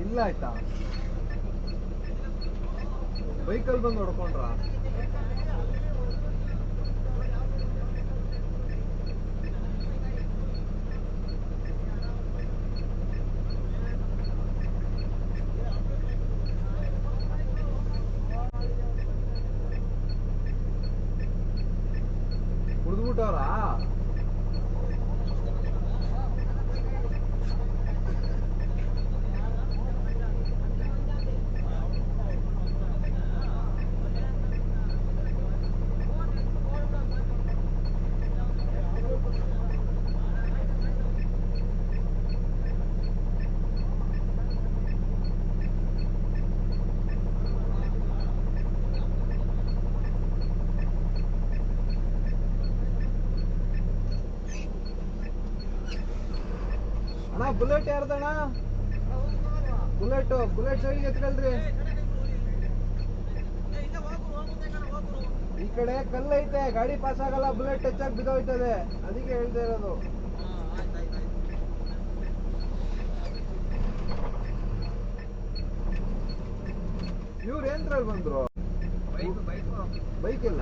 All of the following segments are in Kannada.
ಇಲ್ಲ ಆಯ್ತಾ ಬೈಕಲ್ಲಿ ಬಂದು ಹೊಡ್ಕೊಂಡ್ರ ಕುಡಿದ್ಬಿಟ್ಟವ್ರಾ ಅಣ್ಣ ಬುಲೆಟ್ ಯಾರ್ದಣ್ಣ ಬುಲೆಟ್ ಸೈಡ್ಗೆ ಎತ್ಕೊಳ್ರಿ ಈ ಕಡೆ ಕಲ್ಲೈತೆ ಗಾಡಿ ಪಾಸ್ ಆಗಲ್ಲ ಬುಲೆಟ್ ಟಚ್ ಆಗಿ ಬಿದ್ದೋಯ್ತದೆ ಅದಕ್ಕೆ ಹೇಳ್ತಾ ಇರೋದು ಇವ್ರು ಏನ್ರಲ್ಲಿ ಬಂದ್ರು ಬೈಕ್ ಇಲ್ಲ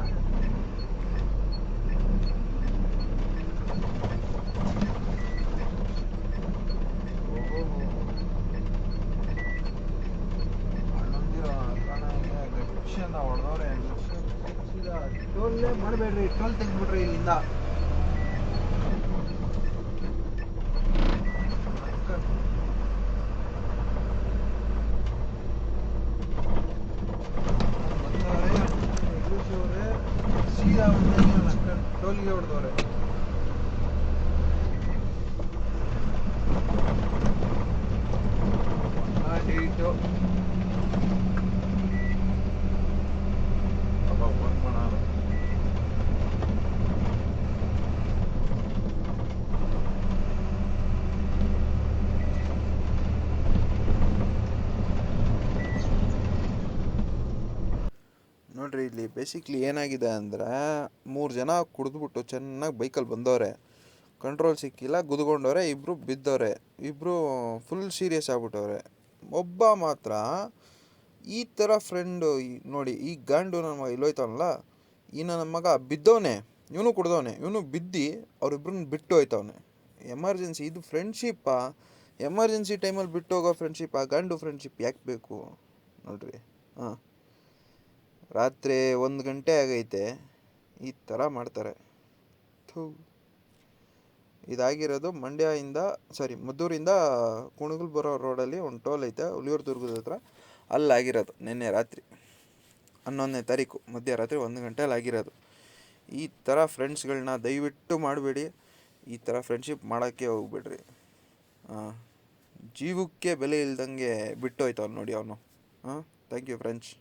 ಹೊಡೆದವ್ರೆ ಟೋಲ್ ಮಾಡಬೇಡ್ರಿ ಟೋಲ್ ತೆಗ್ದ್ಬಿಡ್ರಿ ಇಲ್ಲಿಂದ ಸೀದಾ ಟೋಲ್ಗೆ ಹೊಡೆದವ್ರೆ ಡೇಟು ನೋಡ್ರಿ ಇಲ್ಲಿ ಬೇಸಿಕ್ಲಿ ಏನಾಗಿದೆ ಅಂದರೆ 3 ಜನ ಕುಡಿದ್ಬಿಟ್ಟು ಚೆನ್ನಾಗಿ ಬೈಕಲ್ಲಿ ಬಂದವ್ರೆ ಕಂಟ್ರೋಲ್ ಸಿಕ್ಕಿಲ್ಲ ಗುದ್ಕೊಂಡವ್ರೆ ಇಬ್ಬರು ಬಿದ್ದವ್ರೆ ಇಬ್ಬರು ಫುಲ್ ಸೀರಿಯಸ್ ಆಗ್ಬಿಟ್ಟವ್ರೆ ಒಬ್ಬ ಮಾತ್ರ ಈ ಥರ ಫ್ರೆಂಡು ನೋಡಿ ಈ ಗಂಡು ನನ್ನ ಮಗ ಇಲ್ಲೋಯ್ತವನಲ್ಲ ಈ ನನ್ನ ಮಗ ಬಿದ್ದವನೆ ಇವನು ಕುಡ್ದವನೆ ಇವನು ಬಿದ್ದು ಅವ್ರಿಬ್ರನ್ನ ಬಿಟ್ಟು ಹೋಯ್ತವನೆ ಎಮರ್ಜೆನ್ಸಿ ಇದು ಫ್ರೆಂಡ್ಶಿಪ್ಪಾ ಎಮರ್ಜೆನ್ಸಿ ಟೈಮಲ್ಲಿ ಬಿಟ್ಟು ಹೋಗೋ ಫ್ರೆಂಡ್ಶಿಪ್ಪಾ ಗಂಡು ಫ್ರೆಂಡ್ಶಿಪ್ ಯಾಕೆ ಬೇಕು ನೋಡ್ರಿ ಹಾಂ ರಾತ್ರಿ 1 ಗಂಟೆ ಆಗೈತೆ ಈ ಥರ ಮಾಡ್ತಾರೆ ಥೂ ಇದಾಗಿರೋದು ಮದ್ದೂರಿಂದ ಕುಣಗಲ್ ಬರೋ ರೋಡಲ್ಲಿ ಒಂದು ಟೋಲ್ ಐತೆ ಹುಲಿಯೂರು ದುರ್ಗದ ಹತ್ರ ಅಲ್ಲಾಗಿರೋದು ನಿನ್ನೆ ರಾತ್ರಿ 11ನೇ ತಾರೀಕು ಮಧ್ಯರಾತ್ರಿ 1 ಗಂಟೆಯಲ್ಲಿ ಆಗಿರೋದು ಈ ಥರ ಫ್ರೆಂಡ್ಸ್ಗಳನ್ನ ದಯವಿಟ್ಟು ಮಾಡಬೇಡಿ ಈ ಥರ ಫ್ರೆಂಡ್ಶಿಪ್ ಮಾಡೋಕ್ಕೆ ಹೋಗ್ಬೇಡ್ರಿ ಜೀವಕ್ಕೆ ಬೆಲೆ ಇಲ್ದಂಗೆ ಬಿಟ್ಟು ಹೋಯ್ತವ್ನು ನೋಡಿ ಅವನು ಥ್ಯಾಂಕ್ ಯು ಫ್ರೆಂಡ್ಸ್